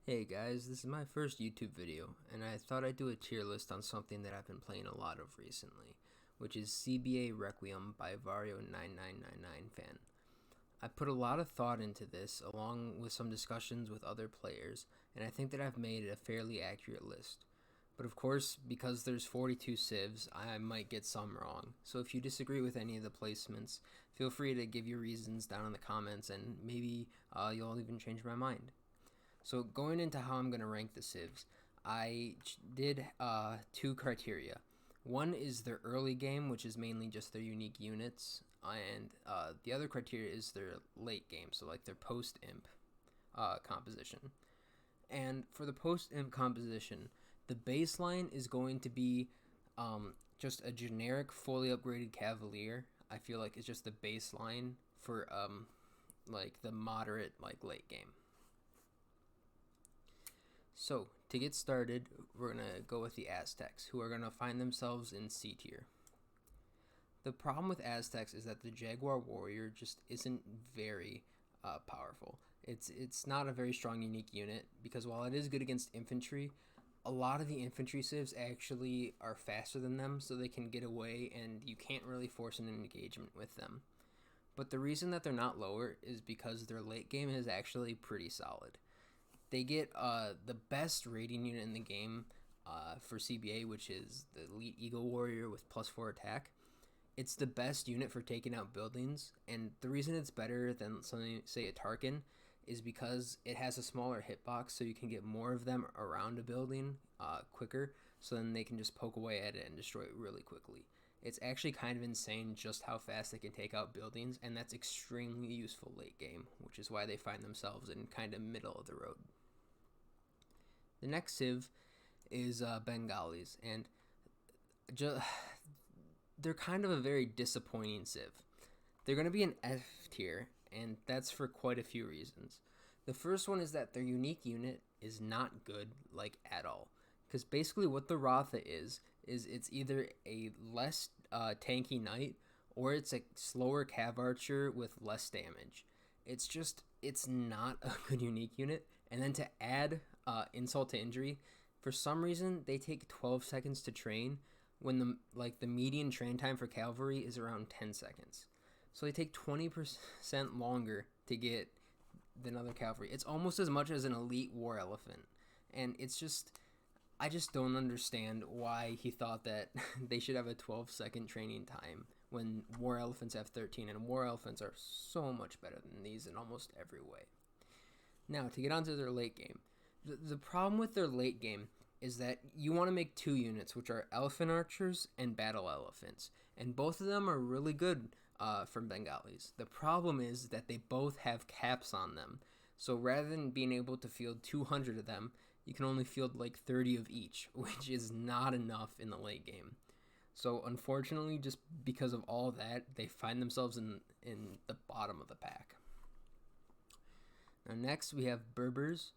Hey guys, this is my first YouTube video, and I thought I'd do a tier list on something that I've been playing a lot of recently, which is CBA Requiem by Vario9999 fan. I put a lot of thought into this, along with some discussions with other players, and I think that I've made a fairly accurate list. But of course, because there's 42 civs, I might get some wrong. So if you disagree with any of the placements, feel free to give your reasons down in the comments, and maybe you'll even change my mind. So going into how I'm going to rank the civs, I did two criteria. One is their early game, which is mainly just their unique units, and the other criteria is their late game, so like their post-imp composition. And for the post-imp composition, the baseline is going to be just a generic fully upgraded Cavalier. I feel like it's just the baseline for like the moderate like late game. So, to get started, we're going to go with the Aztecs, who are going to find themselves in C tier. The problem with Aztecs is that the Jaguar Warrior just isn't very powerful. It's not a very strong unique unit, because while it is good against infantry, a lot of the infantry civs actually are faster than them, so they can get away and you can't really force an engagement with them. But the reason that they're not lower is because their late game is actually pretty solid. They get the best rating unit in the game for CBA, which is the Elite Eagle Warrior with +4 attack. It's the best unit for taking out buildings, and the reason it's better than something, say, a Tarkin, is because it has a smaller hitbox, so you can get more of them around a building quicker, so then they can just poke away at it and destroy it really quickly. It's actually kind of insane just how fast they can take out buildings, and that's extremely useful late game, which is why they find themselves in kind of middle of the road. The next civ is Bengalis, and they're kind of a very disappointing civ. They're going to be an F tier, and that's for quite a few reasons. The first one is that their unique unit is not good, like, at all. Because basically what the Ratha is it's either a less tanky knight, or it's a slower cav archer with less damage. It's not a good unique unit. And then to add insult to injury, for some reason they take 12 seconds to train when the median train time for cavalry is around 10 seconds. So they take 20% longer to get than other cavalry. It's almost as much as an elite war elephant. And I just don't understand why he thought that they should have a 12-second training time when war elephants have 13, and war elephants are so much better than these in almost every way. Now, to get onto their late game. The problem with their late game is that you want to make two units, which are elephant archers and battle elephants. And both of them are really good from Bengalis. The problem is that they both have caps on them. So rather than being able to field 200 of them, you can only field like 30 of each, which is not enough in the late game. So unfortunately, just because of all that, they find themselves in the bottom of the pack. Now next we have Berbers,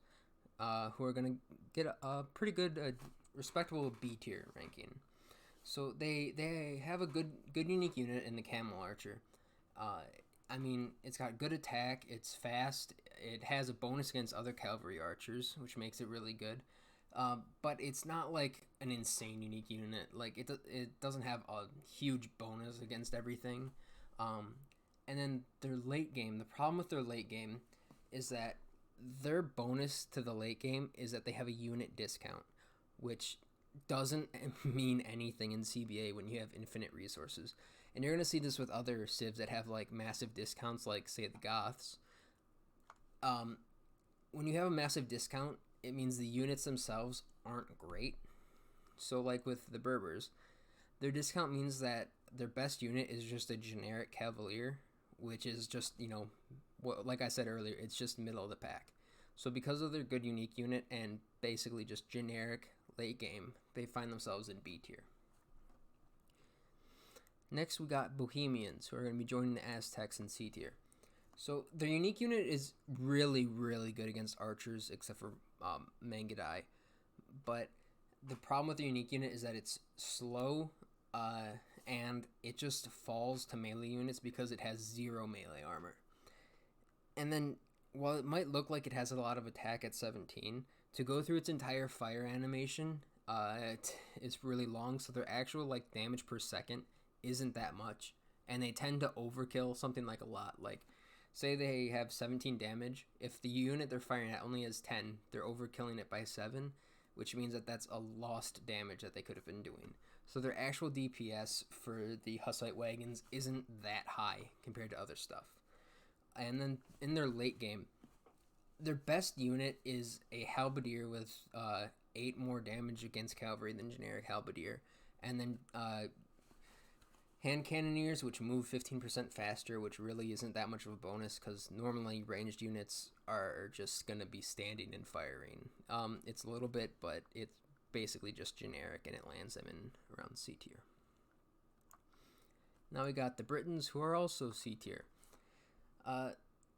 who are going to get a pretty good, respectable B tier ranking. So they have a good unique unit in the Camel Archer. I mean, it's got good attack, it's fast, it has a bonus against other cavalry archers, which makes it really good. But it's not like an insane unique unit. Like it doesn't have a huge bonus against everything. And then their late game. The problem with their late game is that their bonus to the late game is that they have a unit discount, which doesn't mean anything in CBA when you have infinite resources. And you're going to see this with other civs that have like massive discounts, like say the Goths. When you have a massive discount, it means the units themselves aren't great. So like with the Berbers, their discount means that their best unit is just a generic Cavalier, which is just, like I said earlier, it's just middle of the pack. So because of their good unique unit and basically just generic late game, they find themselves in B tier. Next we got Bohemians, who are going to be joining the Aztecs in C tier. So their unique unit is really, really good against archers, except for Mangadai. But the problem with the unique unit is that it's slow, and it just falls to melee units because it has 0 melee armor. And then while it might look like it has a lot of attack at 17, to go through its entire fire animation, it's really long, so their actual like damage per second isn't that much, and they tend to overkill something like a lot. Like, say they have 17 damage, if the unit they're firing at only has 10, they're overkilling it by 7, which means that that's a lost damage that they could have been doing. So their actual DPS for the Hussite wagons isn't that high compared to other stuff. And then in their late game, their best unit is a halberdier with 8 more damage against cavalry than generic halberdier, and then hand cannoneers, which move 15% faster, which really isn't that much of a bonus because normally ranged units are just going to be standing and firing. It's a little bit, but it's basically just generic, and it lands them in around C tier. Now we got the Britons, who are also C tier.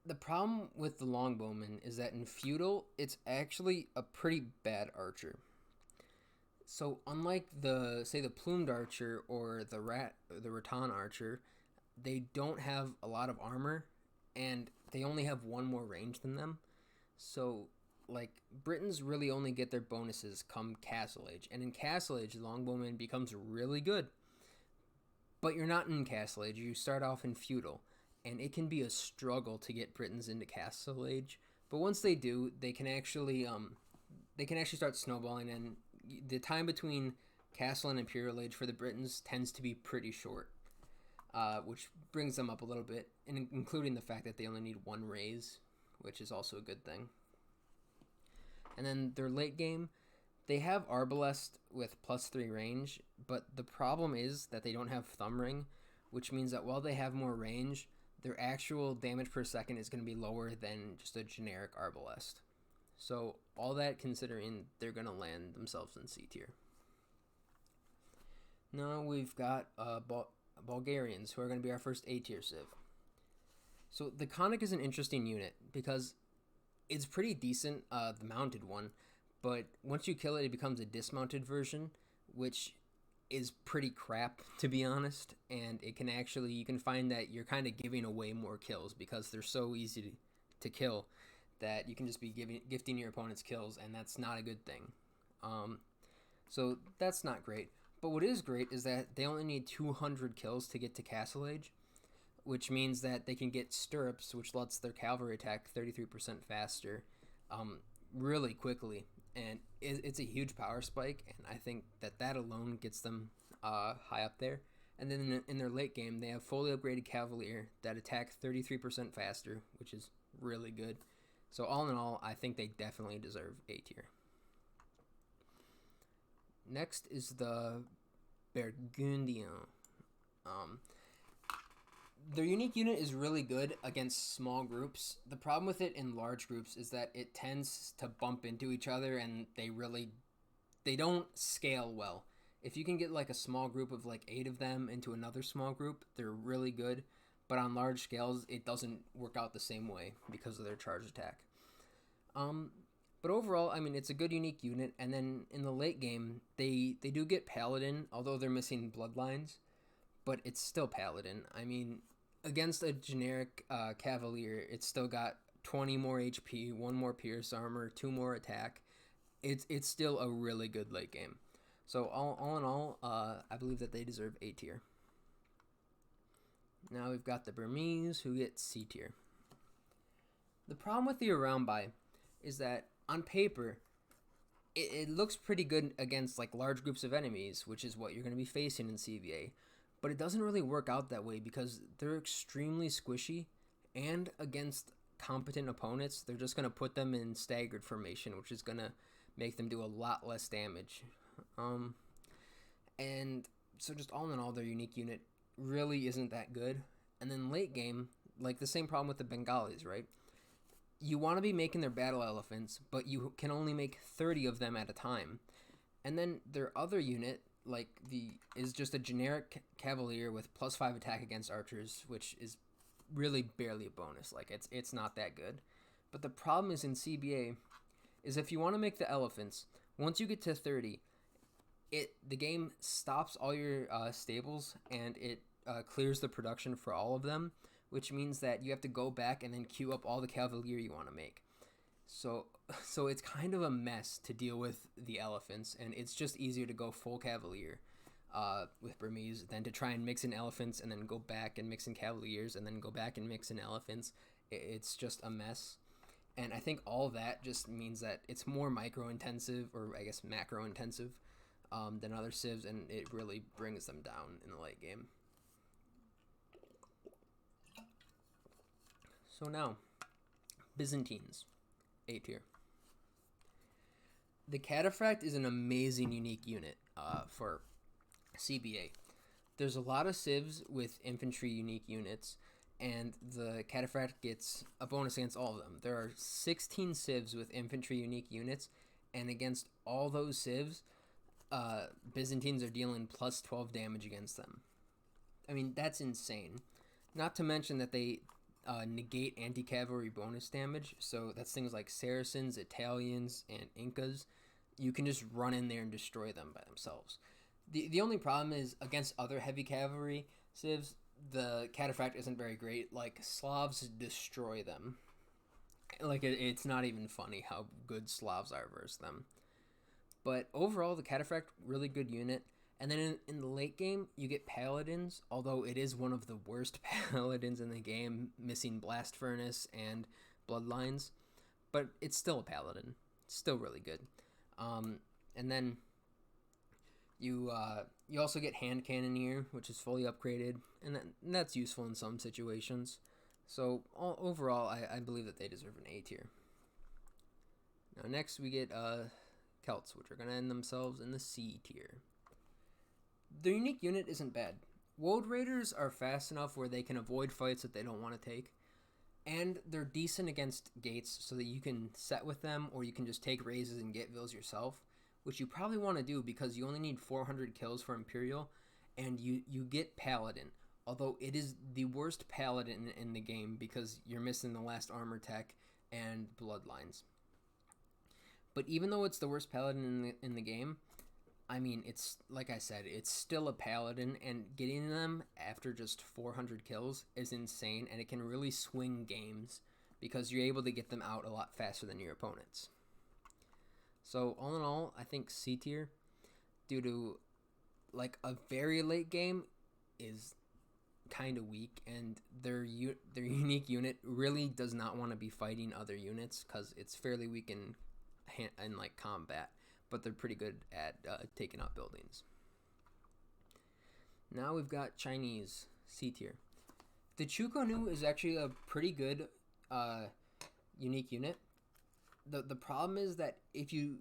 The problem with the longbowman is that in feudal, it's actually a pretty bad archer. So unlike the plumed archer or the rattan archer, they don't have a lot of armor, and they only have 1 more range than them. So like Britons really only get their bonuses come Castle Age, and in Castle Age, longbowman becomes really good. But you're not in Castle Age; you start off in feudal. And it can be a struggle to get Britons into Castle Age, but once they do, they can actually start snowballing, and the time between Castle and Imperial Age for the Britons tends to be pretty short, which brings them up a little bit, and including the fact that they only need 1 raise, which is also a good thing. And then their late game, they have Arbalest with +3 range, but the problem is that they don't have Thumb Ring, which means that while they have more range, their actual damage per second is going to be lower than just a generic Arbalest. So all that considering, they're going to land themselves in C tier. Now we've got Bulgarians, who are going to be our first A tier civ. So the Conic is an interesting unit because it's pretty decent, the mounted one, but once you kill it, it becomes a dismounted version, which is pretty crap, to be honest, and it can actually, you can find that you're kind of giving away more kills because they're so easy to kill that you can just be gifting your opponents kills, and that's not a good thing. So that's not great. But what is great is that they only need 200 kills to get to Castle Age, which means that they can get stirrups, which lets their cavalry attack 33% faster, really quickly. And it's a huge power spike, and I think that alone gets them high up there. And then in their late game, they have fully upgraded Cavalier that attack 33% faster, which is really good. So all in all, I think they definitely deserve A tier. Next is the Burgundian. Their unique unit is really good against small groups. The problem with it in large groups is that it tends to bump into each other, and they don't scale well. If you can get like a small group of like 8 of them into another small group, they're really good. But on large scales, it doesn't work out the same way because of their charge attack. But overall, I mean, it's a good unique unit. And then in the late game, they do get Paladin, although they're missing Bloodlines. But it's still Paladin. I mean, against a generic Cavalier, it's still got 20 more HP, 1 more Pierce Armor, 2 more attack. It's still a really good late game. So all in all, I believe that they deserve A tier. Now we've got the Burmese, who get C tier. The problem with the Around By is that on paper, it looks pretty good against like large groups of enemies, which is what you're going to be facing in CBA. But it doesn't really work out that way because they're extremely squishy, and against competent opponents, they're just going to put them in staggered formation, which is going to make them do a lot less damage. And so just all in all, their unique unit really isn't that good. And then late game, like the same problem with the Bengalis, right? You want to be making their battle elephants, but you can only make 30 of them at a time. And then their other unit, like is just a generic Cavalier with +5 attack against archers, which is really barely a bonus. Like it's not that good. But the problem is in CBA is if you want to make the elephants, once you get to 30, the game stops all your stables, and it clears the production for all of them, which means that you have to go back and then queue up all the Cavalier you want to make. So so it's kind of a mess to deal with the elephants, and it's just easier to go full Cavalier with Burmese than to try and mix in elephants and then go back and mix in Cavaliers and then go back and mix in elephants. It's just a mess. And I think all that just means that it's more micro intensive, or I guess macro intensive, than other civs, and it really brings them down in the late game. So now, Byzantines, A tier. The Cataphract is an amazing unique unit for CBA. There's a lot of civs with infantry unique units, and the Cataphract gets a bonus against all of them. There are 16 civs with infantry unique units, and against all those civs, Byzantines are dealing plus 12 damage against them. I mean, that's insane. Not to mention that they negate anti-cavalry bonus damage, so that's things like Saracens, Italians, and Incas. You can just run in there and destroy them by themselves. The only problem is against other heavy cavalry civs, the Cataphract isn't very great. Like, Slavs destroy them. Like, it's not even funny how good Slavs are versus them. But overall, the Cataphract, really good unit. And then in the late game, you get Paladins, although it is one of the worst Paladins in the game, missing Blast Furnace and Bloodlines. But it's still a Paladin. It's still really good. And then you also get Hand Cannoneer, which is fully upgraded, and that's useful in some situations. So overall, I believe that they deserve an A tier. Now next we get Celts, which are going to end themselves in the C tier. Their unique unit isn't bad. Woad Raiders are fast enough where they can avoid fights that they don't want to take, and they're decent against gates so that you can set with them, or you can just take raises and get vills yourself, which you probably want to do because you only need 400 kills for Imperial, and you get Paladin, although it is the worst Paladin in the game because you're missing the last armor tech and Bloodlines. But even though it's the worst Paladin in the game, I mean, it's, like I said, it's still a Paladin, and getting them after just 400 kills is insane, and it can really swing games because you're able to get them out a lot faster than your opponents. So, all in all, I think C tier, due to, like, a very late game, is kind of weak, and their unique unit really does not want to be fighting other units because it's fairly weak in like, combat. But they're pretty good at taking out buildings. Now we've got Chinese, C tier. The Chukonu is actually a pretty good unique unit. The problem is that if you,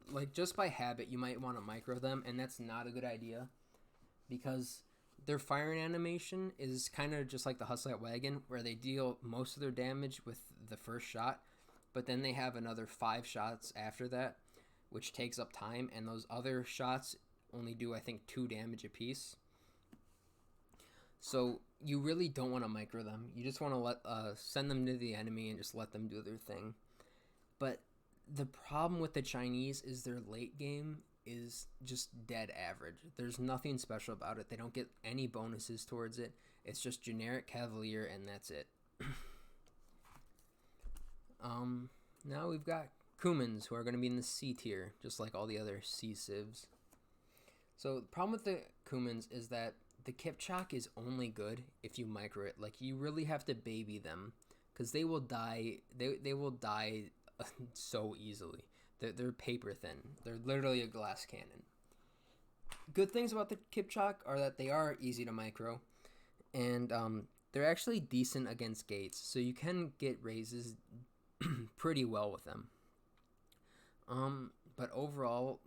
like, just by habit, you might want to micro them, and that's not a good idea because their firing animation is kind of just like the Huslet Wagon, where they deal most of their damage with the first shot, but then they have another 5 shots after that, which takes up time, and those other shots only do, I think, 2 damage apiece. So you really don't want to micro them. You just want to send them to the enemy and just let them do their thing. But the problem with the Chinese is their late game is just dead average. There's nothing special about it. They don't get any bonuses towards it. It's just generic Cavalier, and that's it. Now we've got Cumans, who are going to be in the C tier, just like all the other C civs. So the problem with the Cumans is that the Kipchak is only good if you micro it. Like, you really have to baby them, because they will die. They will die so easily. They're paper thin. They're literally a glass cannon. Good things about the Kipchak are that they are easy to micro, and they're actually decent against gates, so you can get raises pretty well with them. But overall,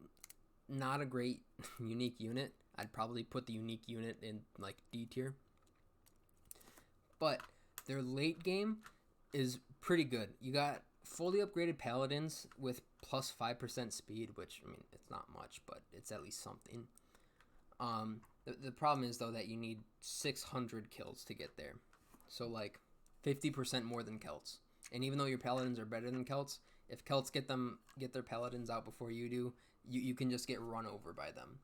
not a great unique unit. I'd probably put the unique unit in, like, D tier. But their late game is pretty good. You got fully upgraded Paladins with plus 5% speed, which, I mean, it's not much, but it's at least something. The problem is, though, that you need 600 kills to get there. So, like, 50% more than Celts. And even though your Paladins are better than Celts, if Celts get their Paladins out before you do, you can just get run over by them.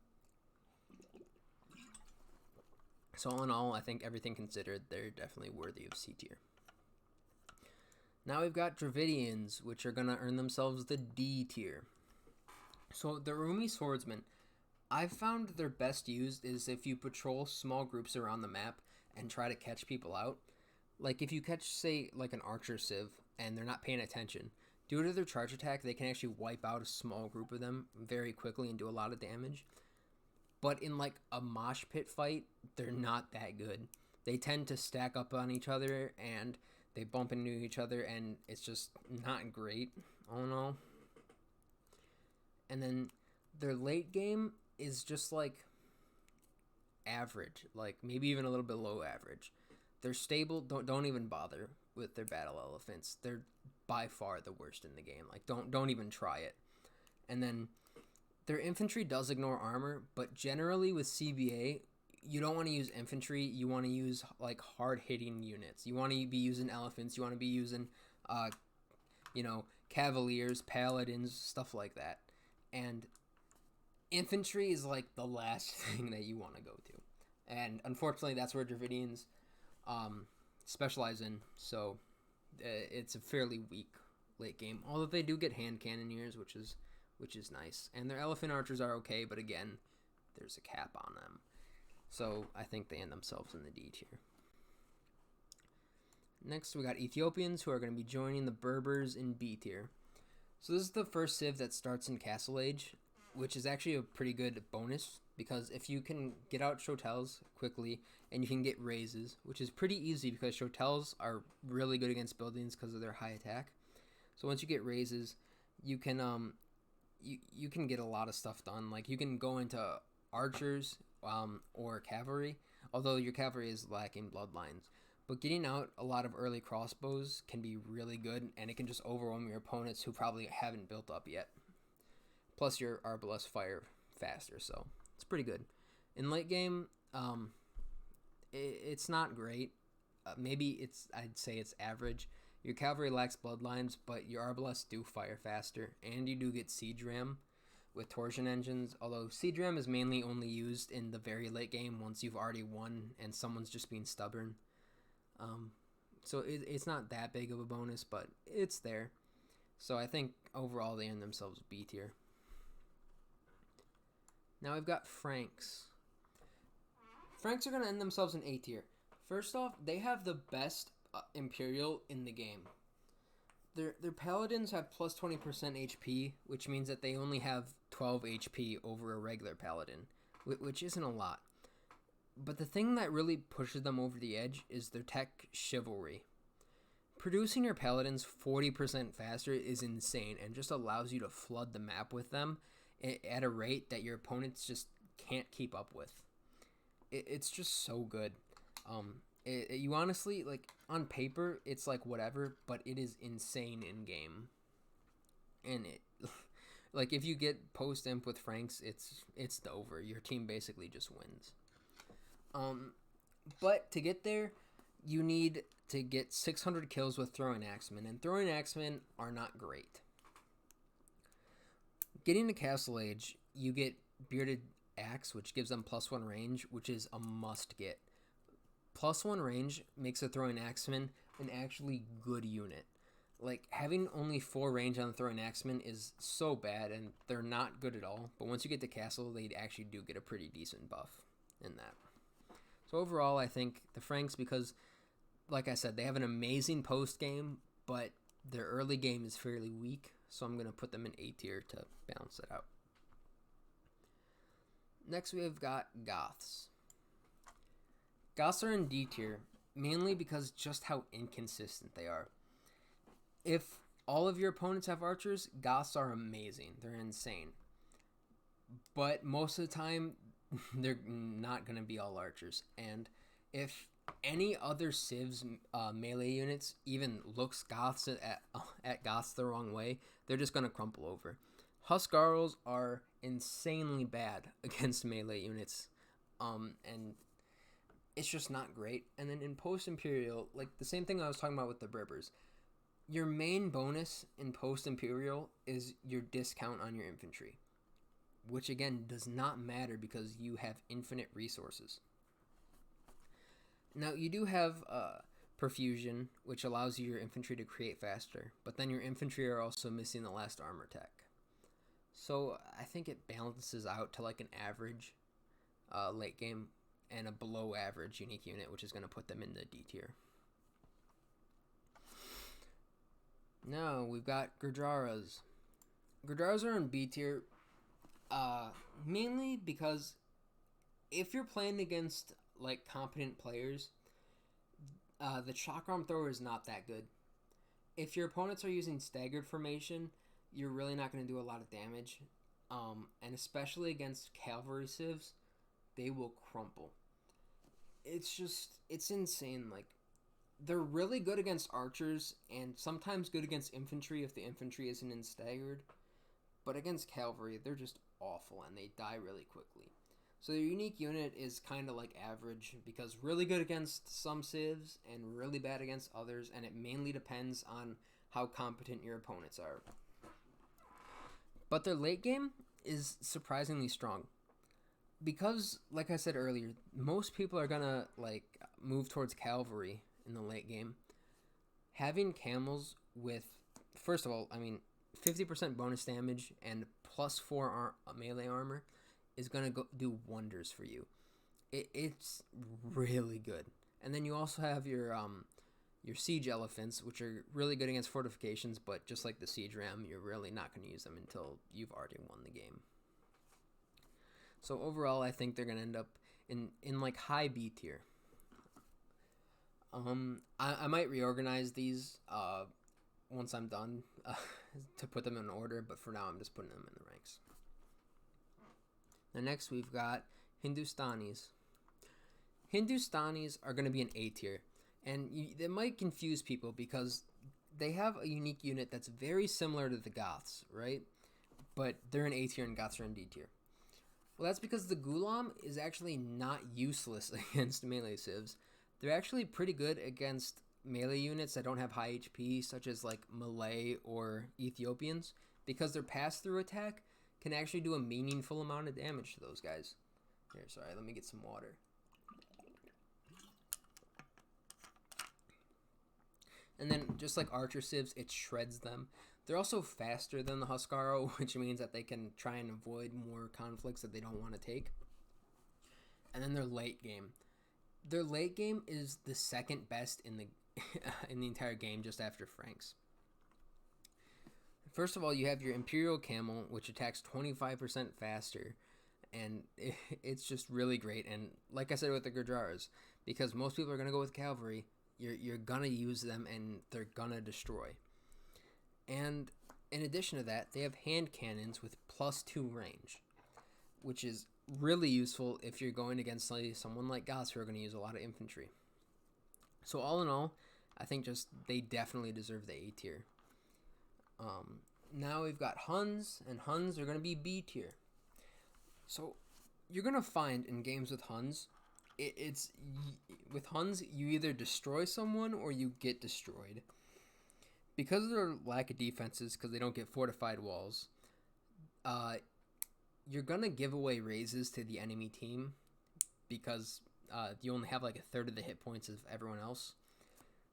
So all in all, I think everything considered, they're definitely worthy of C tier. Now we've got Dravidians, which are going to earn themselves the D tier. So the Rumi Swordsmen, I've found their best used is if you patrol small groups around the map and try to catch people out. Like if you catch, say, like an archer civ and they're not paying attention, due to their charge attack, they can actually wipe out a small group of them very quickly and do a lot of damage. But in like a mosh pit fight, they're not that good. They tend to stack up on each other and they bump into each other, and it's just not great, all in all. And then their late game is just like average, like maybe even a little bit below average. They're stable. Don't even bother with their battle elephants. They're by far the worst in the game. Like don't even try it. And then their infantry does ignore armor, but generally with CBA, you don't want to use infantry. You want to use like hard hitting units. You want to be using elephants. You want to be using, cavaliers, paladins, stuff like that. And infantry is like the last thing that you want to go to. And unfortunately, that's where Dravidians specialize in. So it's a fairly weak late game. Although they do get hand cannoneers, which is nice. And their elephant archers are okay, but again, there's a cap on them. So I think they end themselves in the D tier. Next, we got Ethiopians, who are going to be joining the Berbers in B tier. So this is the first civ that starts in Castle Age, which is actually a pretty good bonus, because if you can get out Shotels quickly and you can get raises, which is pretty easy because Shotels are really good against buildings because of their high attack. So once you get raises, you can you can get a lot of stuff done. Like you can go into archers or cavalry, although your cavalry is lacking bloodlines. But getting out a lot of early crossbows can be really good, and it can just overwhelm your opponents who probably haven't built up yet. Plus your arbalest fire faster, so it's pretty good. In late game, it's not great. I'd say it's average. Your cavalry lacks bloodlines, but your arbalests do fire faster, and you do get siege ram with torsion engines, although siege ram is mainly only used in the very late game once you've already won and someone's just being stubborn. So it's not that big of a bonus, but it's there. So I think overall they earn themselves B tier. Now we've got Franks. Franks are going to end themselves in A tier. First off, they have the best Imperial in the game. Their paladins have plus 20% HP, which means that they only have 12 HP over a regular paladin, which isn't a lot. But the thing that really pushes them over the edge is their tech chivalry. Producing your paladins 40% faster is insane and just allows you to flood the map with them at a rate that your opponents just can't keep up with. It's just so good. You honestly, like, on paper, it's like whatever, but it is insane in game. And like, if you get post-imp with Franks, it's over. Your team basically just wins. But to get there, you need to get 600 kills with throwing axemen, and throwing axemen are not great. Getting to Castle Age, you get Bearded Axe, which gives them +1 range, which is a must get. +1 range makes a throwing axeman an actually good unit. Like, having only 4 range on the throwing axeman is so bad, and they're not good at all. But once you get to Castle, they actually do get a pretty decent buff in that. So overall, I think the Franks, because, like I said, they have an amazing post game, but their early game is fairly weak. So I'm going to put them in A tier to balance it out. Next, we've got Goths. Goths are in D tier, mainly because just how inconsistent they are. If all of your opponents have archers, Goths are amazing. They're insane. But most of the time, they're not going to be all archers. And if any other civs melee units even looks Goths at Goths the wrong way, they're just going to crumple over. Huskarls are insanely bad against melee units. And it's just not great. And then in post-Imperial, like the same thing I was talking about with the Berbers, your main bonus in post-Imperial is your discount on your infantry, which again does not matter because you have infinite resources. Now, you do have perfusion, which allows your infantry to create faster, but then your infantry are also missing the last armor tech. So I think it balances out to like an average late game and a below average unique unit, which is going to put them in the D tier. Now we've got Gurjaras. Gurjaras are in B tier mainly because if you're playing against like competent players, the Chakram thrower is not that good. If your opponents are using staggered formation, you're really not going to do a lot of damage. And especially against cavalry civs, they will crumple. It's insane. Like, they're really good against archers and sometimes good against infantry if the infantry isn't in staggered. But against cavalry, they're just awful and they die really quickly. So their unique unit is kind of like average because really good against some civs and really bad against others, and it mainly depends on how competent your opponents are. But their late game is surprisingly strong. Because, like I said earlier, most people are gonna like move towards cavalry in the late game. Having camels with, first of all, 50% bonus damage and plus 4 melee armor is gonna do wonders for you. It's really good. And then you also have your siege elephants, which are really good against fortifications, but just like the siege ram, you're really not going to use them until you've already won the game. So overall, I think they're going to end up in like high B tier. I might reorganize these once I'm done to put them in order, but for now I'm just putting them in the ranks. Now next we've got Hindustanis. Hindustanis are going to be an A tier, and that might confuse people because they have a unique unit that's very similar to the Goths, right? But they're in A tier and Goths are in D tier. Well, that's because the Ghulam is actually not useless against melee civs. They're actually pretty good against melee units that don't have high HP, such as like Malay or Ethiopians, because their pass-through attack can actually do a meaningful amount of damage to those guys. Here, sorry, let me get some water. And then, just like archer civs, it shreds them. They're also faster than the Huskaro, which means that they can try and avoid more conflicts that they don't want to take. And then their late game. Their late game is the second best in the in the entire game, just after Franks. First of all, you have your Imperial Camel, which attacks 25% faster, and it's just really great. And like I said with the Gurjaras, because most people are going to go with cavalry, you're going to use them and they're going to destroy. And in addition to that, they have hand cannons with +2 range, which is really useful if you're going against someone like Goths who are going to use a lot of infantry. So all in all, I think just they definitely deserve the A tier. Now we've got Huns, and Huns are going to be B tier. So you're going to find in games with Huns, with Huns, you either destroy someone or you get destroyed. Because of their lack of defenses, because they don't get fortified walls, you're going to give away raises to the enemy team because you only have like a third of the hit points of everyone else.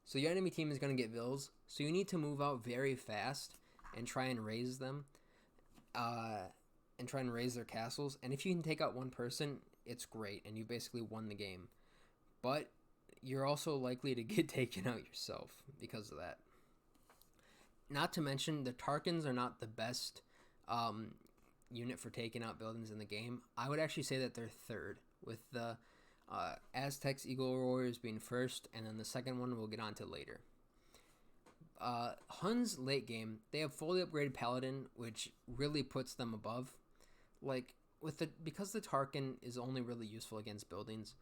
So your enemy team is going to get vills, so you need to move out very fast and try and raise them, and try and raise their castles. And if you can take out one person, it's great, and you basically won the game. But you're also likely to get taken out yourself because of that. Not to mention, the Tarkans are not the best unit for taking out buildings in the game. I would actually say that they're third, with the Aztecs Eagle Warriors being first, and then the second one we'll get on to later. Huns late game, they have fully upgraded Paladin, which really puts them above. Like, because the Tarkan is only really useful against buildings,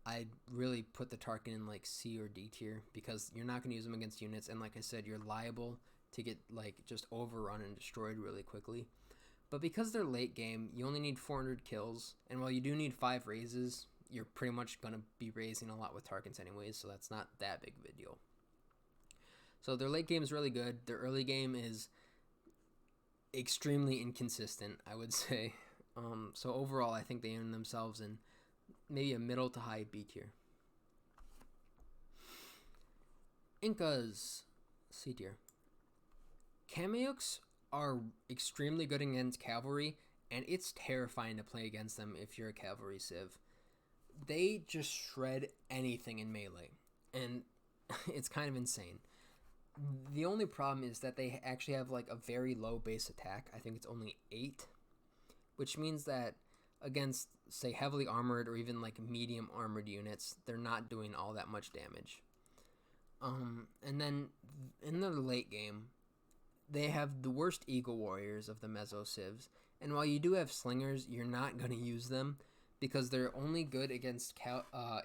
I'd really put the Tarkan in like C or D tier because you're not going to use them against units, and like I said, you're liable to get like just overrun and destroyed really quickly. But because they're late game, you only need 400 kills, and while you do need 5 raises, you're pretty much going to be raising a lot with Tarkans anyways, so that's not that big of a deal. So their late game is really good. Their early game is extremely inconsistent, I would say. So overall, I think they earn themselves in maybe a middle to high B tier. Incas, C tier. Kameyuks are extremely good against cavalry, and it's terrifying to play against them if you're a cavalry civ. They just shred anything in melee, and it's kind of insane. The only problem is that they actually have like a very low base attack. I think it's only 8, which means that against, say, heavily armored or even like medium armored units, they're not doing all that much damage. And then in the late game, they have the worst Eagle Warriors of the Meso civs, and while you do have Slingers, you're not going to use them because they're only good against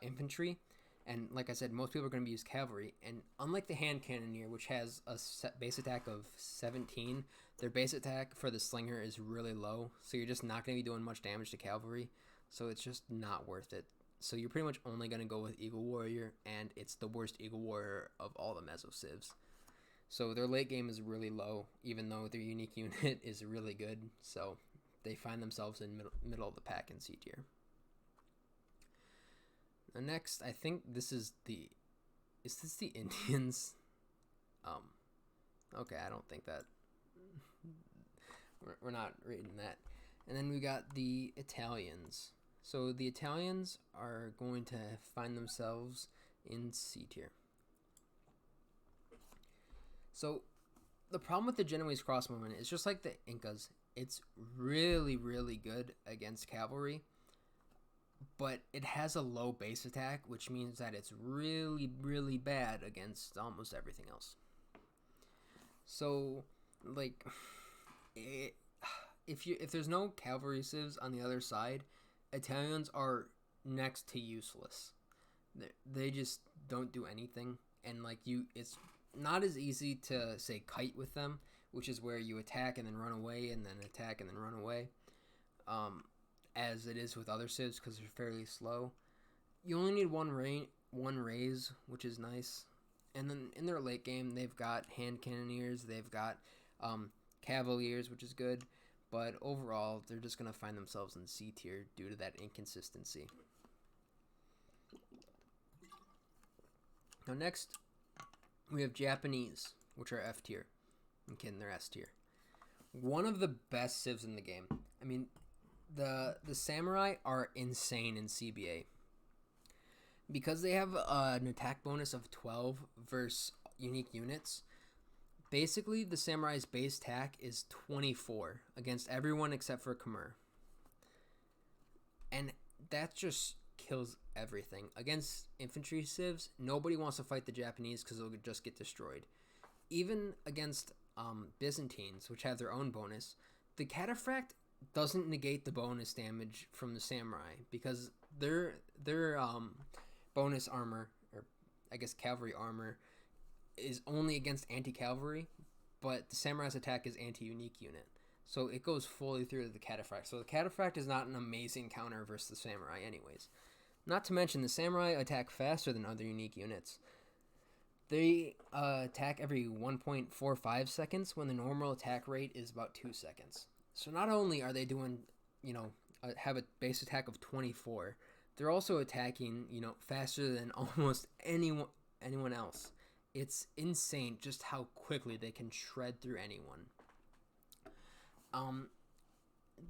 infantry, and like I said, most people are going to use cavalry, and unlike the Hand Cannoneer, which has a base attack of 17, their base attack for the Slinger is really low, so you're just not going to be doing much damage to cavalry, so it's just not worth it. So you're pretty much only going to go with Eagle Warrior, and it's the worst Eagle Warrior of all the Meso civs. So their late game is really low, even though their unique unit is really good. So they find themselves in middle of the pack in C tier. Now next, I think this is the... Is this the Indians? Okay, I don't think that... We're not reading that. And then we got the Italians. So the Italians are going to find themselves in C tier. So the problem with the Genoese crossbowmen is just like the Incas. It's really, really good against cavalry, but it has a low base attack, which means that it's really, really bad against almost everything else. So, like, if there's no cavalry civs on the other side, Italians are next to useless. They just don't do anything, and like it's not as easy to say kite with them, which is where you attack and then run away and then attack and then run away, as it is with other civs because they're fairly slow. You only need one raise, which is nice. And then in their late game, they've got Hand Cannoneers, they've got Cavaliers, which is good. But overall, they're just going to find themselves in C tier due to that inconsistency. Now next, we have Japanese, which are F tier. I'm kidding, they're S tier. One of the best civs in the game. I mean, the samurai are insane in CBA. Because they have an attack bonus of 12 versus unique units, basically the samurai's base attack is 24 against everyone except for Khmer. And that just kills everything. Against infantry civs, nobody wants to fight the Japanese because they'll just get destroyed. Even against Byzantines, which have their own bonus, the Cataphract doesn't negate the bonus damage from the samurai because their bonus armor, or I guess cavalry armor, is only against anti-cavalry, but the samurai's attack is anti-unique unit. So it goes fully through the Cataphract. So the Cataphract is not an amazing counter versus the samurai anyways. Not to mention the samurai attack faster than other unique units. They attack every 1.45 seconds when the normal attack rate is about 2 seconds. So not only are they doing, have a base attack of 24, they're also attacking, faster than almost anyone else. It's insane just how quickly they can shred through anyone.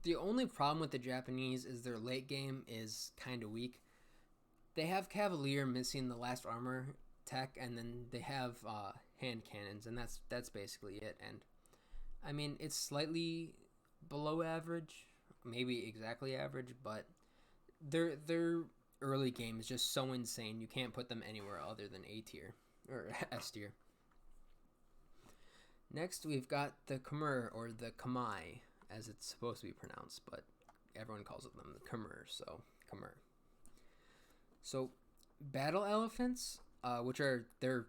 The only problem with the Japanese is their late game is kind of weak. They have Cavalier missing the last armor tech, and then they have hand cannons, and that's basically it. And I mean, it's slightly below average, maybe exactly average, but their early game is just so insane. You can't put them anywhere other than A tier or S tier. Next, we've got the Khmer, or the Khmer, as it's supposed to be pronounced, but everyone calls them the Khmer, so Khmer. So, battle elephants, which are their,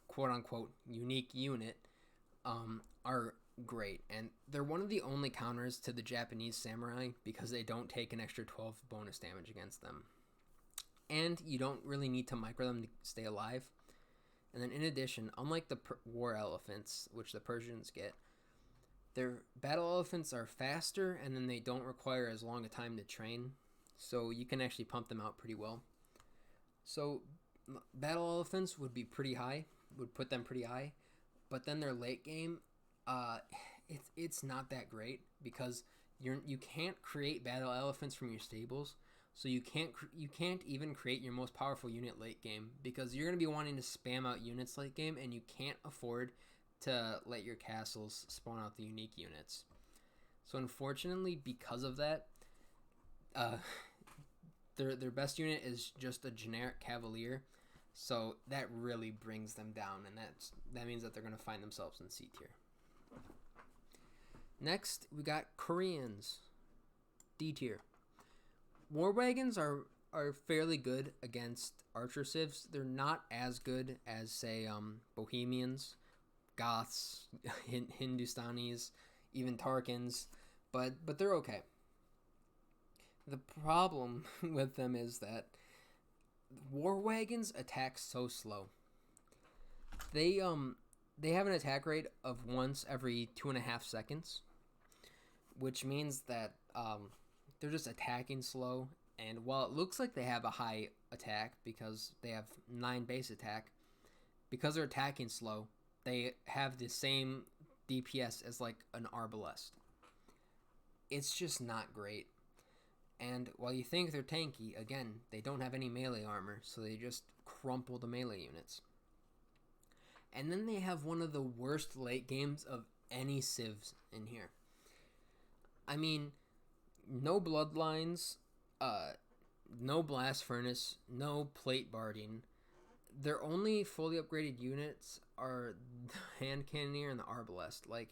quote-unquote unique unit, are great, and they're one of the only counters to the Japanese samurai because they don't take an extra 12 bonus damage against them. And you don't really need to micro them to stay alive. And then in addition, unlike the war elephants, which the Persians get, their battle elephants are faster, and then they don't require as long a time to train, so you can actually pump them out pretty well. So battle elephants would be pretty high, would put them pretty high, but then their late game, uh, it's not that great because you can't create battle elephants from your stables, so you can't even create your most powerful unit late game because you're gonna be wanting to spam out units late game, and you can't afford to let your castles spawn out the unique units. So unfortunately, because of that, their best unit is just a generic cavalier, so that really brings them down, and that means that they're gonna find themselves in C tier. Next, we got Koreans, D tier. War wagons are fairly good against archer civs. They're not as good as, say, Bohemians, Goths, Hindustanis, even Tarkans, but they're okay. The problem with them is that war wagons attack so slow. They have an attack rate of once every 2.5 seconds, which means that they're just attacking slow. And while it looks like they have a high attack because they have 9 base attack, because they're attacking slow, they have the same DPS as like an Arbalest. It's just not great. And while you think they're tanky, again, they don't have any melee armor, so they just crumple the melee units. And then they have one of the worst late games of any civs in here. I mean, no bloodlines, no blast furnace, no plate barding. Their only fully upgraded units are the hand cannoneer and the arbalest. Like,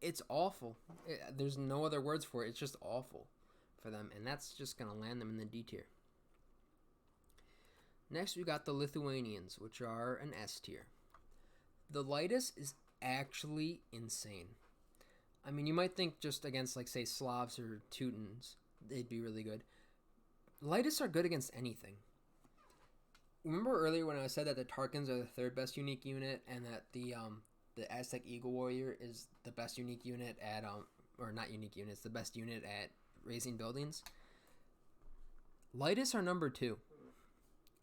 it's awful. There's no other words for it. It's just awful for them, and that's just gonna land them in the D tier. Next, we got the Lithuanians, which are an S tier. The lightest is actually insane. I mean, you might think just against, like, say, Slavs or Teutons, they'd be really good. Lightest are good against anything. Remember earlier when I said that the Tarkans are the 3rd best unique unit, and that the Aztec Eagle Warrior is the best unique unit at, or not unique unit, it's the best unit at raising buildings? Lightest are number 2.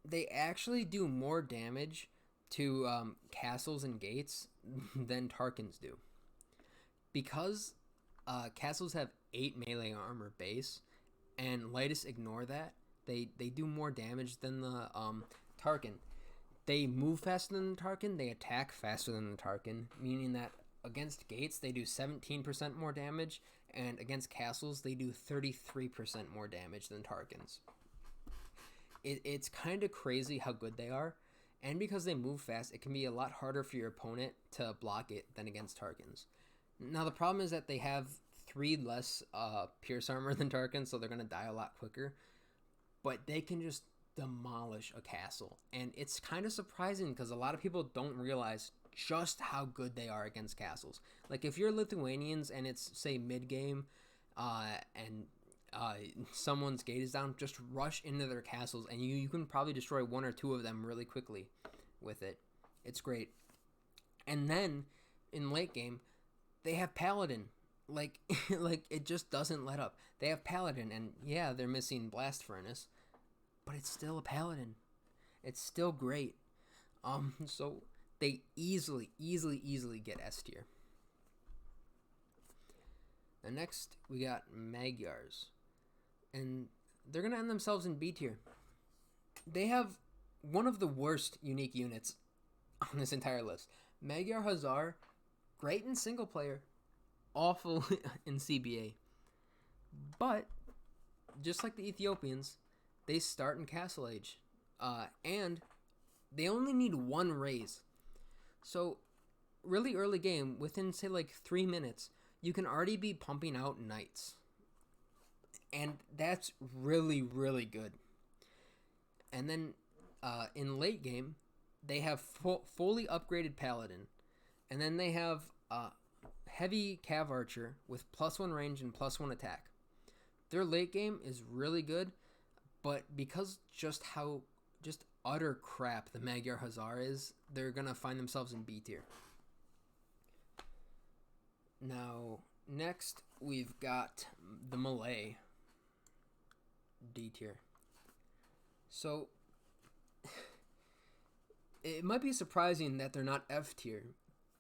They actually do more damage to castles and gates than Tarkans do. Because castles have 8 melee armor base, and lightest ignore that, they do more damage than the Tarkan. They move faster than the Tarkan, they attack faster than the Tarkan, meaning that against gates they do 17% more damage, and against castles they do 33% more damage than Tarkans. It's kind of crazy how good they are, and because they move fast, it can be a lot harder for your opponent to block it than against Tarkans. Now the problem is that they have 3 less pierce armor than Tarkans, so they're going to die a lot quicker, but they can just demolish a castle, and it's kind of surprising because a lot of people don't realize just how good they are against castles. Like, if you're Lithuanians and it's, say, mid-game, and someone's gate is down, just rush into their castles, and you can probably destroy 1 or 2 of them really quickly with it. It's great. And then, in late game, they have Paladin. Like, it just doesn't let up. They have Paladin, and yeah, they're missing Blast Furnace, but it's still a Paladin. It's still great. So they easily get S tier. And next, we got Magyars. And they're going to end themselves in B tier. They have one of the worst unique units on this entire list. Magyar Hazar, great in single player, awful in CBA. But, just like the Ethiopians, they start in Castle Age. And they only need 1 raise. So, really early game, within, say, like 3 minutes, you can already be pumping out knights. And that's really, really good. And then in late game, they have fully upgraded Paladin. And then they have heavy Cav Archer with +1 range and +1 attack. Their late game is really good, but because just utter crap the Magyar Hazar is, they're going to find themselves in B tier. Now, next we've got the Malay, D tier. So, It might be surprising that they're not F tier,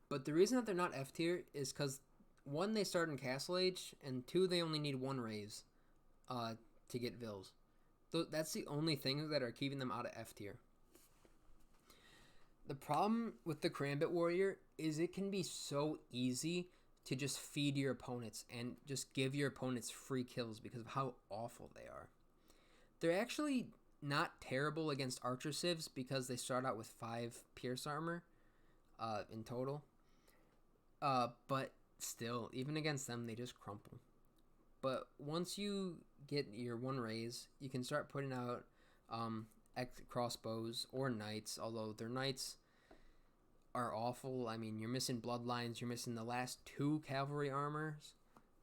but the reason that they're not F tier is because one, they start in Castle Age, and two, they only need one raise to get Vils. That's the only things that are keeping them out of F tier. The problem with the Karambit Warrior is it can be so easy to just feed your opponents and just give your opponents free kills because of how awful they are. They're actually not terrible against Archer Civs because they start out with 5 Pierce Armor in total. But still, even against them, they just crumple. But once you get your one raise, you can start putting out crossbows or knights, although their knights are awful. I mean, you're missing bloodlines, you're missing the last 2 cavalry armors,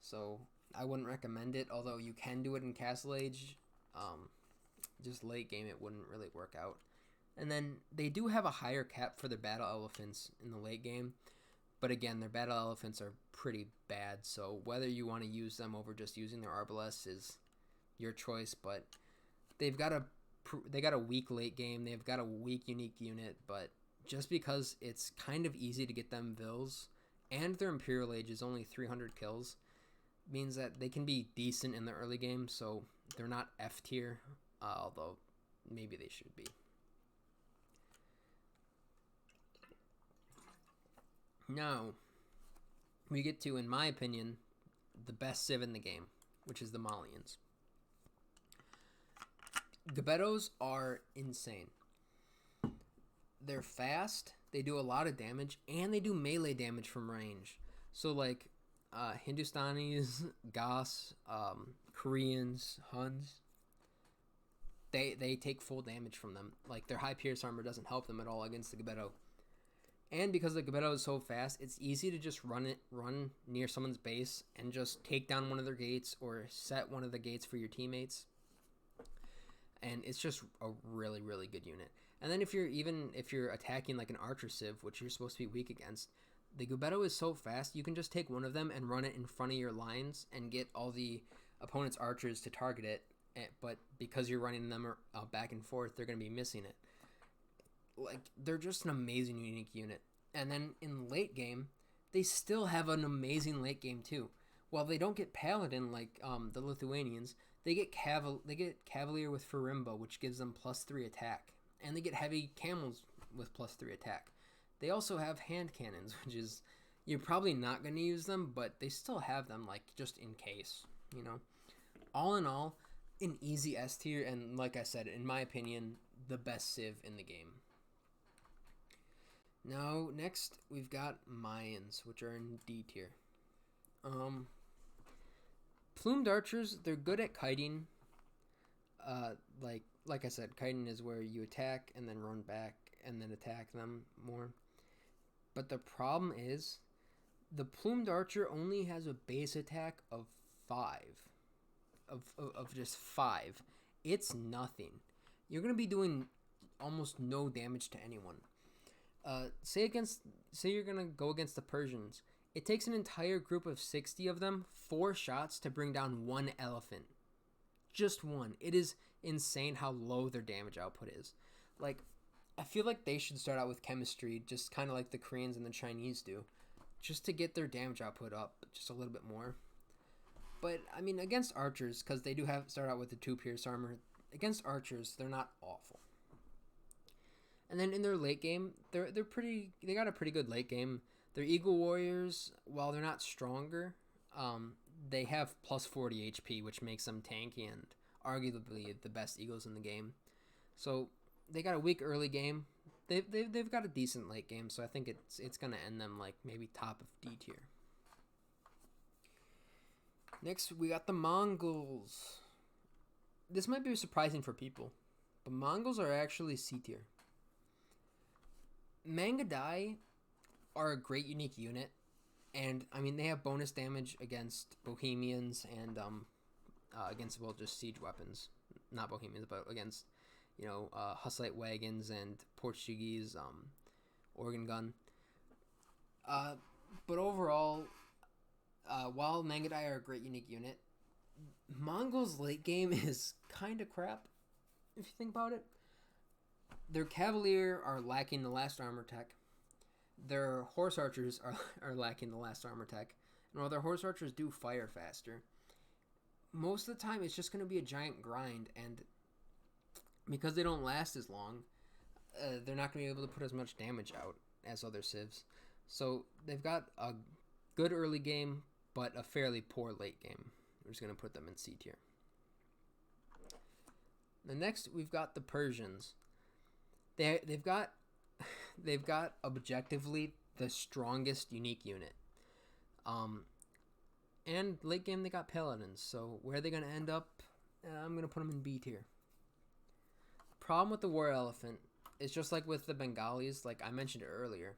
so I wouldn't recommend it, although you can do it in Castle Age. Just late game, it wouldn't really work out. And then they do have a higher cap for their battle elephants in the late game, but again, their battle elephants are pretty bad, so whether you want to use them over just using their Arbalest is your choice, but they got a weak late game, they've got a weak unique unit, but just because it's kind of easy to get them Vils, and their Imperial Age is only 300 kills, means that they can be decent in the early game, so they're not F tier, although maybe they should be. Now, we get to, in my opinion, the best Civ in the game, which is the Malians. Gebettos are insane. They're fast, they do a lot of damage, and they do melee damage from range. So, like, Hindustanis, Goths, Koreans, Huns, they take full damage from them. Like, their high pierce armor doesn't help them at all against the Gebetto. And because the Gebetto is so fast, it's easy to just run near someone's base and just take down one of their gates or set one of the gates for your teammates. And it's just a really, really good unit. And then if you're attacking like an Archer Civ, which you're supposed to be weak against, the Gebetto is so fast, you can just take one of them and run it in front of your lines and get all the opponent's archers to target it. But because you're running them back and forth, they're going to be missing it. Like, they're just an amazing unique unit. And then in late game, they still have an amazing late game too. While they don't get Paladin like the Lithuanians, they get Cavalier with Farimba, which gives them +3 attack. And they get heavy camels with +3 attack. They also have hand cannons, which is, you're probably not going to use them, but they still have them, like, just in case, you know. All in all, an easy S tier, and like I said, in my opinion, the best Civ in the game. Now, next, we've got Mayans, which are in D tier. Plumed archers, they're good at kiting. Like I said, kiting is where you attack and then run back and then attack them more. But the problem is, the plumed archer only has a base attack of 5. Of just 5. It's nothing. You're going to be doing almost no damage to anyone. Say you're going to go against the Persians. It takes an entire group of 60 of them, 4 shots to bring down 1 elephant. Just 1. It is insane how low their damage output is. Like, I feel like they should start out with chemistry, just kind of like the Koreans and the Chinese do, just to get their damage output up just a little bit more. But, I mean, against archers, because they do start out with the 2 pierce armor, against archers, they're not awful. And then in their late game, they got a pretty good late game. Their Eagle Warriors, while they're not stronger, they have +40 HP, which makes them tanky and arguably the best Eagles in the game. So they got a weak early game. They've got a decent late game, so I think it's gonna end them like maybe top of D tier. Next, we got the Mongols. This might be surprising for people, but Mongols are actually C tier. Mangadai are a great unique unit, and I mean they have bonus damage against Bohemians and against, well, just siege weapons, not Bohemians, but against, you know, Hussite wagons and Portuguese organ gun. But overall, while Mangadai are a great unique unit, Mongols late game is kind of crap if you think about it. Their Cavalier are lacking the last armor tech. Their horse archers are lacking the last armor tech. And while their horse archers do fire faster, most of the time it's just going to be a giant grind. And because they don't last as long, they're not going to be able to put as much damage out as other civs. So they've got a good early game, but a fairly poor late game. We're just going to put them in C tier. The next, we've got the Persians. They've got objectively the strongest unique unit. And late game they got Paladins. So where are they going to end up? I'm going to put them in B tier. Problem with the War Elephant is just like with the Bengalis, like I mentioned earlier.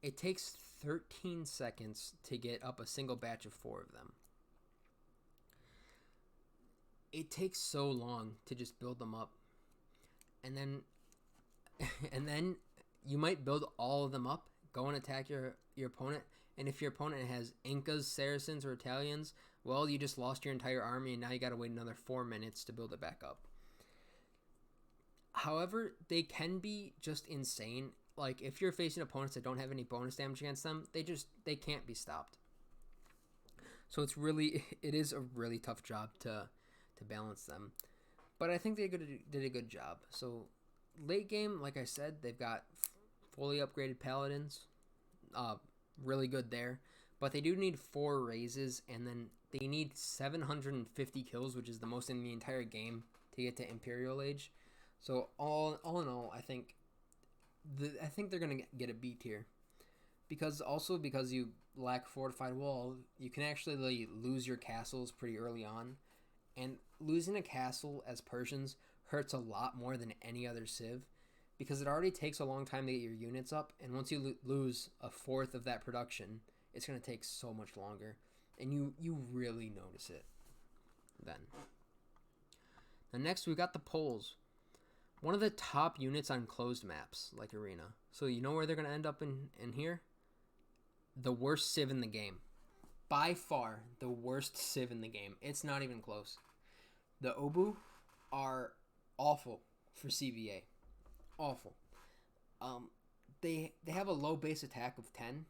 It takes 13 seconds to get up a single batch of 4 of them. It takes so long to just build them up. And then you might build all of them up, go and attack your opponent, and if your opponent has Incas, Saracens, or Italians, well, you just lost your entire army, and now you gotta wait another 4 minutes to build it back up. However, they can be just insane. Like, if you're facing opponents that don't have any bonus damage against them, they can't be stopped. So it is a really tough job to balance them. But I think they did a good job. So late game, like I said, they've got fully upgraded Paladins. Really good there. But they do need 4 raises, and then they need 750 kills, which is the most in the entire game, to get to Imperial Age. So all in all, I think they're gonna get a B tier, because you lack fortified wall, you can actually lose your castles pretty early on, and losing a castle as Persians hurts a lot more than any other civ, because it already takes a long time to get your units up, and once you lose a fourth of that production, it's gonna take so much longer, and you really notice it then. Now next we got the Poles. One of the top units on closed maps, like Arena. So you know where they're going to end up in here? The worst civ in the game. By far, the worst civ in the game. It's not even close. The Obu are awful for CBA. Awful. They have a low base attack of 10.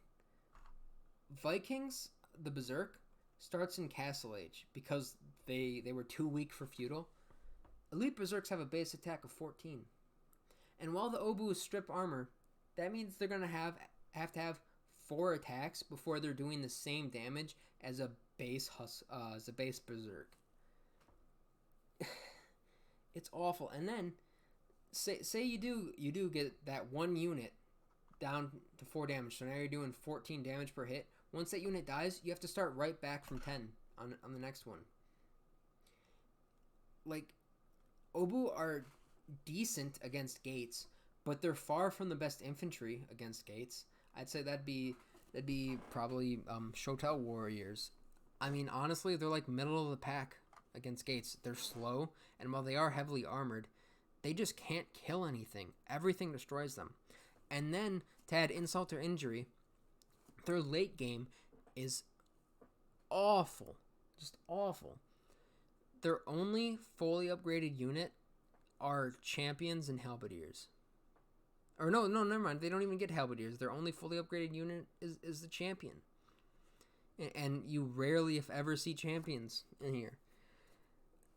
Vikings, the Berserk, starts in Castle Age because they were too weak for Feudal. Elite Berserks have a base attack of 14. And while the Obu is strip armor, that means they're going to have to have 4 attacks before they're doing the same damage as a base Berserk. It's awful. And then say you do get that one unit down to 4 damage. So now you're doing 14 damage per hit. Once that unit dies, you have to start right back from 10 on the next one. Like, Obu are decent against gates, but they're far from the best infantry against gates. I'd say that'd be probably Shotel Warriors. I mean, honestly, they're like middle of the pack against gates. They're slow, and while they are heavily armored, they just can't kill anything. Everything destroys them. And then, to add insult to injury, their late game is awful. Just awful. Their only fully upgraded unit are champions and halberdiers. Or no, never mind. They don't even get halberdiers. Their only fully upgraded unit is the champion. And you rarely, if ever, see champions in here.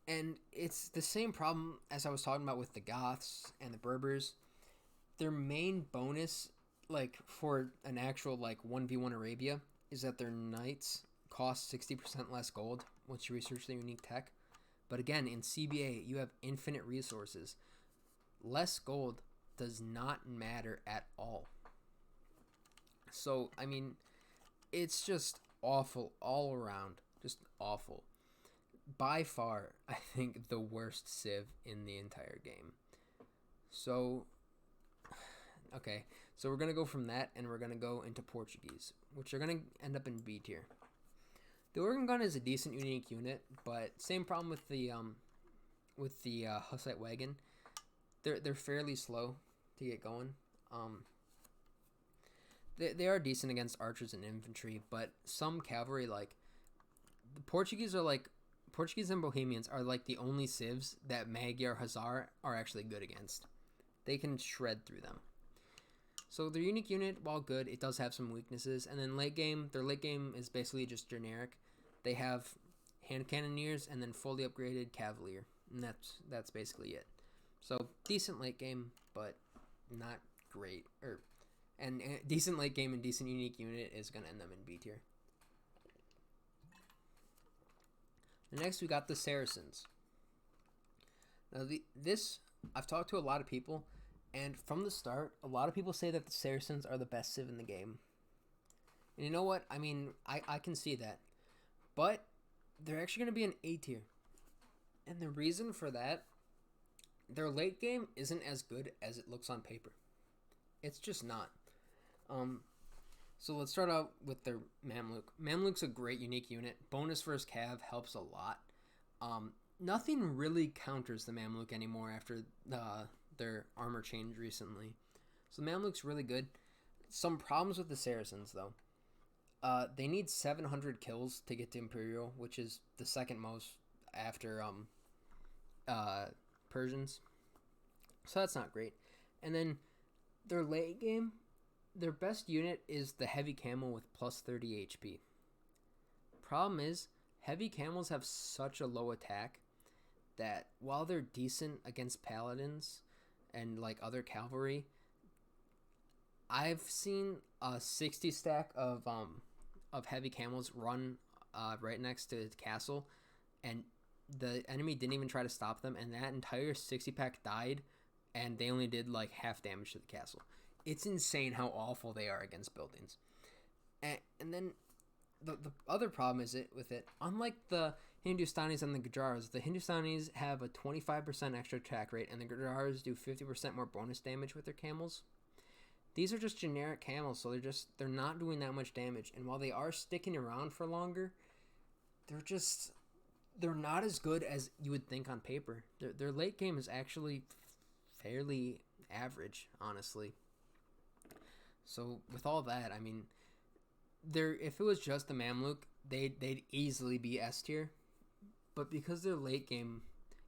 And it's the same problem as I was talking about with the Goths and the Berbers. Their main bonus, like, for an actual, 1v1 Arabia, is that their knights cost 60% less gold once you research their unique tech. But again, in CBA, you have infinite resources. Less gold does not matter at all. So, I mean, it's just awful all around. Just awful. By far, I think the worst civ in the entire game. So, okay. So we're going to go from that, and we're going to go into Portuguese, which are going to end up in B tier. The Organ Gun is a decent unique unit, but same problem with the Hussite Wagon. They're fairly slow to get going. They are decent against archers and infantry, but some cavalry, like the Portuguese and Bohemians are like the only civs that Magyar Hussar are actually good against. they can shred through them. So their unique unit, while good, it does have some weaknesses. And then late game, their late game is basically just generic. They have hand cannoneers and then fully upgraded cavalier, and that's basically it. So decent late game, but not great. And decent late game and decent unique unit is gonna end them in B tier. Next, we got the Saracens. Now, this I've talked to a lot of people, and from the start, a lot of people say that the Saracens are the best civ in the game. And you know what? I mean, I can see that. But they're actually going to be an A tier. And the reason for that, their late game isn't as good as it looks on paper. It's just not. So let's start out with their Mamluk. Mamluk's a great unique unit. Bonus versus Cav helps a lot. Nothing really counters the Mamluk anymore after their armor change recently. So Mamluk's really good. Some problems with the Saracens, though. They need 700 kills to get to Imperial, which is the second most after Persians. So that's not great. And then their late game, their best unit is the heavy camel with plus 30 HP. Problem is, heavy camels have such a low attack that while they're decent against paladins and like other cavalry, I've seen a 60 stack of heavy camels run right next to the castle, and the enemy didn't even try to stop them, and that entire 60 pack died, and they only did like half damage to the castle. It's insane how awful they are against buildings. And then the other problem is with it, unlike the Hindustanis and the Gujaras, the Hindustanis have a 25% extra attack rate, and the Gujaras do 50% more bonus damage with their camels. These are just generic camels, so they're not doing that much damage. And while they are sticking around for longer, they're not as good as you would think on paper. Their late game is actually fairly average, honestly. So with all that, I mean, if it was just the Mamluk, they'd easily be S tier. But because their late game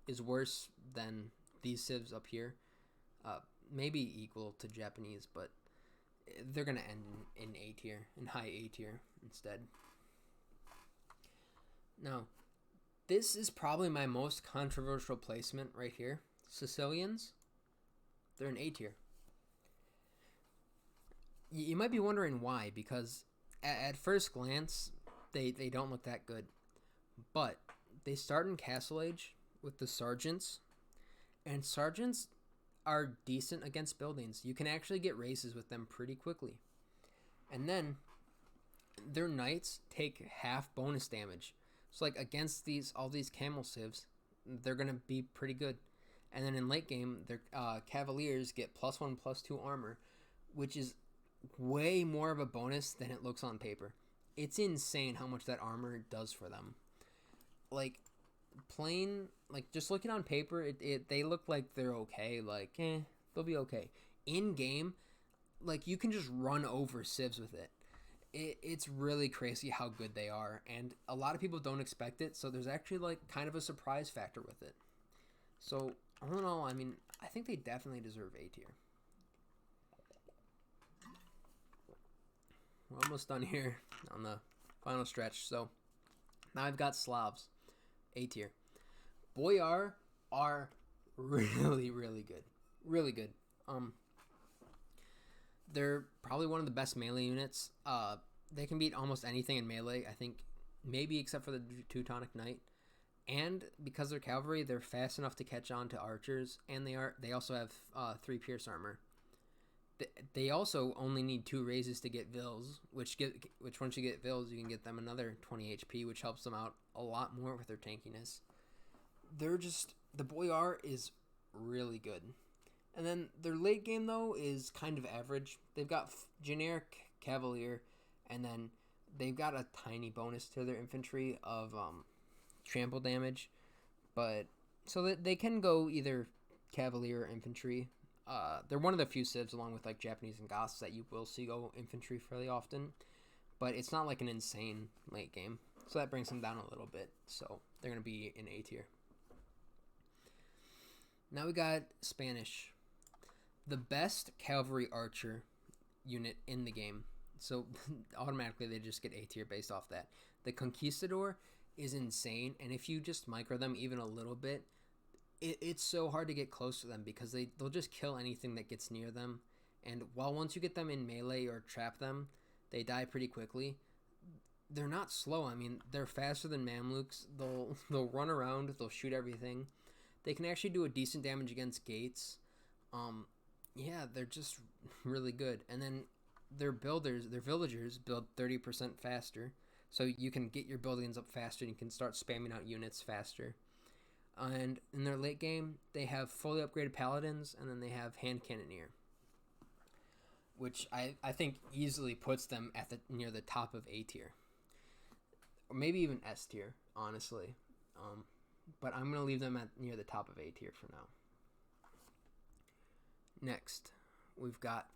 is worse than these civs up here, maybe equal to Japanese, but they're going to end in A tier, in high A tier instead. Now, this is probably my most controversial placement right here. Sicilians, they're an A tier. You might be wondering why, because at first glance, they don't look that good. But they start in Castle Age with the Sergeants, and Sergeants are decent against buildings. You can actually get races with them pretty quickly. And then their Knights take half bonus damage. So like against all these camel civs, they're going to be pretty good. And then in late game, their Cavaliers get +1/+2 armor, which is way more of a bonus than it looks on paper. It's insane how much that armor does for them. Like just looking on paper, they look like they're okay. Like, they'll be okay. In game, like, you can just run over civs with it. It's really crazy how good they are, and a lot of people don't expect it, so there's actually like kind of a surprise factor with it. So all in all, I mean, I think they definitely deserve A tier. We're almost done here on the final stretch. So now I've got Slavs, A tier. Boyar are really, really good. Really good. They're probably one of the best melee units. They can beat almost anything in melee, I think, maybe except for the Teutonic Knight. And because they're cavalry, they're fast enough to catch on to archers, and they also have 3 pierce armor. They also only need 2 raises to get Vils, which once you get Vils, you can get them another 20 HP, which helps them out a lot more with their tankiness. The Boyar is really good. And then their late game, though, is kind of average. They've got generic Cavalier, and then they've got a tiny bonus to their infantry of trample damage. But so that they can go either Cavalier or infantry. They're one of the few civs, along with like Japanese and Goths, that you will see go infantry fairly often. But it's not like an insane late game. So that brings them down a little bit. So they're going to be in A tier. Now we got Spanish. The best cavalry archer unit in the game. So automatically they just get A tier based off that. The Conquistador is insane, and if you just micro them even a little bit, it's so hard to get close to them because they'll just kill anything that gets near them. And while once you get them in melee or trap them, they die pretty quickly. They're not slow. I mean, they're faster than Mamluks. They'll run around. They'll shoot everything. They can actually do a decent damage against gates. Yeah, they're just really good. And then their villagers build 30% faster. So you can get your buildings up faster and you can start spamming out units faster. And in their late game, they have fully upgraded paladins, and then they have hand cannoneer, which I think easily puts them at near the top of A tier, or maybe even S tier, honestly. But I'm gonna leave them at near the top of A tier for now. Next, we've got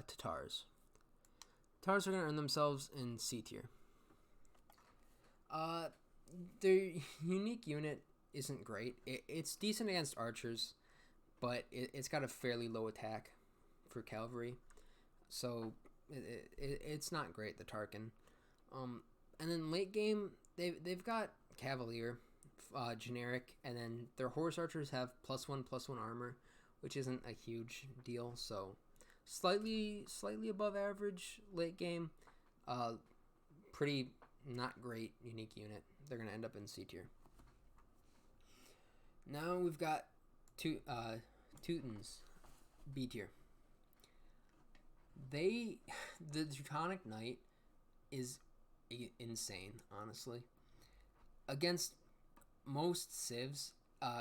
Tatars. Tatars are gonna earn themselves in C tier. Their unique unit isn't great. It's decent against archers, but it's got a fairly low attack for cavalry, so it's not great, the Tarkin. And then late game they've got Cavalier, generic, and then their horse archers have +1/+1 armor, which isn't a huge deal. So slightly above average late game. Pretty not great unique unit. They're gonna end up in C tier. Now we've got Teutons, B tier. The Teutonic Knight is insane, honestly. Against most civs,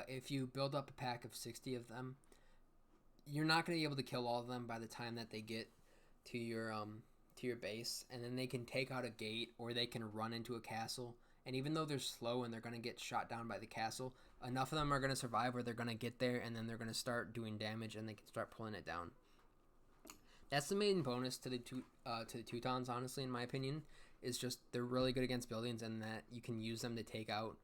if you build up a pack of 60 of them, you're not going to be able to kill all of them by the time that they get to your base, and then they can take out a gate or they can run into a castle. And even though they're slow and they're going to get shot down by the castle, enough of them are going to survive where they're going to get there, and then they're going to start doing damage and they can start pulling it down. That's the main bonus to the Teutons, honestly, in my opinion, is just they're really good against buildings, and that you can use them to take out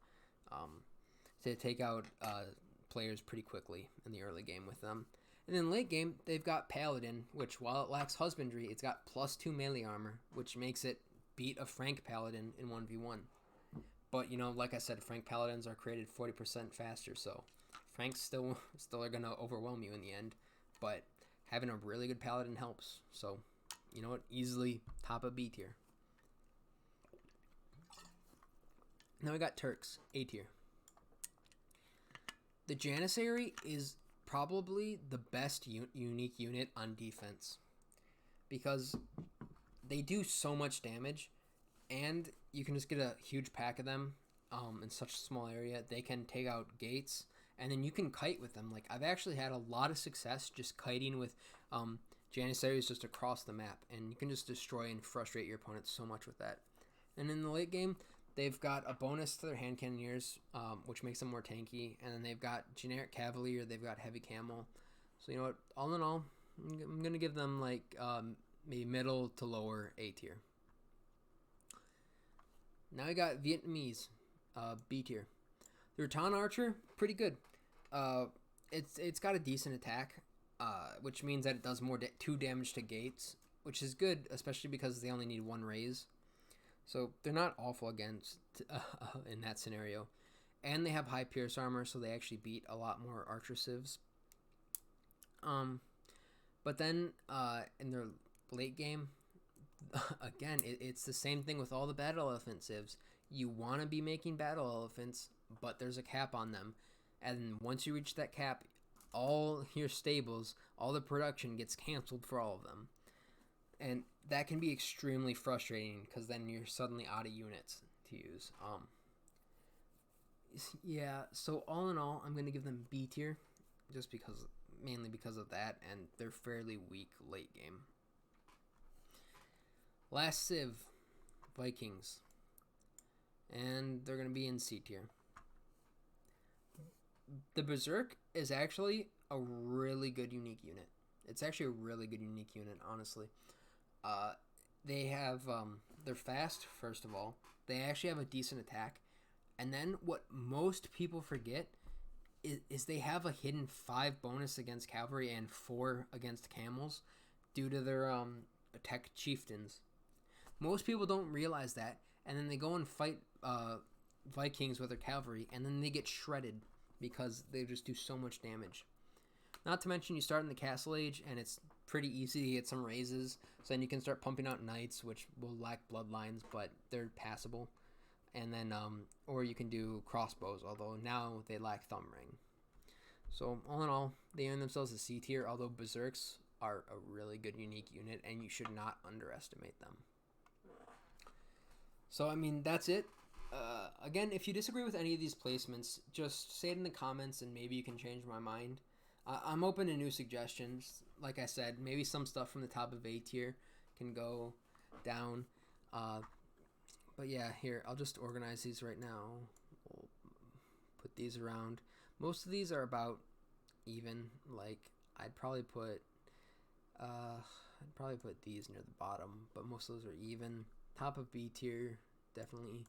players pretty quickly in the early game with them. And then late game, they've got Paladin, which while it lacks husbandry, it's got +2 melee armor, which makes it beat a Frank Paladin in 1v1. But, like I said, Frank Paladins are created 40% faster, so Franks still are going to overwhelm you in the end. But having a really good Paladin helps. So, you know what? Easily top of B tier. Now we got Turks, A tier. The Janissary is probably the best unique unit on defense, because they do so much damage, and you can just get a huge pack of them in such a small area. They can take out gates, and then you can kite with them. Like, I've actually had a lot of success just kiting with Janissaries just across the map, and you can just destroy and frustrate your opponents so much with that. And in the late game, they've got a bonus to their hand cannoneers, which makes them more tanky. And then they've got generic Cavalier. They've got heavy camel. So, you know what? All in all, I'm going to give them, maybe middle to lower A tier. Now we got Vietnamese, B tier. The Rattan Archer, pretty good. It's got a decent attack, which means that it does more 2 damage to gates, which is good, especially because they only need 1 raise. So they're not awful against in that scenario. And they have high pierce armor, so they actually beat a lot more archer civs. But then in their late game, again, it's the same thing with all the battle elephant civs. You want to be making battle elephants, but there's a cap on them. And once you reach that cap, all your stables, all the production gets canceled for all of them. And that can be extremely frustrating because then you're suddenly out of units to use. Yeah, so all in all, I'm going to give them B tier, mainly because of that, and they're fairly weak late game. Last civ, Vikings, and they're going to be in C tier. The Berserk is actually a really good unique unit. It's actually a really good unique unit, honestly. They have, they're fast, first of all. They actually have a decent attack. And then what most people forget is they have a hidden 5 bonus against cavalry and 4 against camels due to their tech chieftains. Most people don't realize that, and then they go and fight Vikings with their cavalry, and then they get shredded because they just do so much damage. Not to mention, you start in the Castle Age, and it's pretty easy to get some raises. So then you can start pumping out knights, which will lack bloodlines, but they're passable. And then, or you can do crossbows, although now they lack thumb ring. So all in all, they earn themselves a C tier, although Berserks are a really good unique unit, and you should not underestimate them. So, I mean, that's it. Again, if you disagree with any of these placements, just say it in the comments, and maybe you can change my mind. I'm open to new suggestions. Like I said, maybe some stuff from the top of A tier can go down. But yeah, here, I'll just organize these right now. We'll put these around. Most of these are about even. Like, I'd probably put these near the bottom, but most of those are even. Top of B tier, definitely.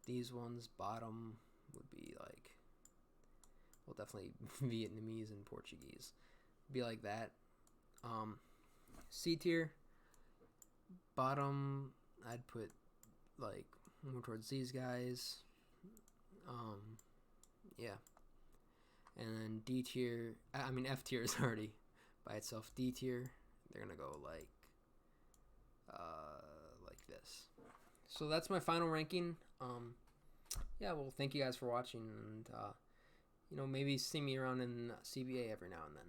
These ones, bottom, would be like, well, definitely Vietnamese and Portuguese. Be like that. C tier, bottom, I'd put like more towards these guys. Yeah. And then D tier, I mean F tier is already by itself. D tier, they're gonna go like this. So that's my final ranking. Yeah, well, thank you guys for watching, and maybe see me around in CBA every now and then.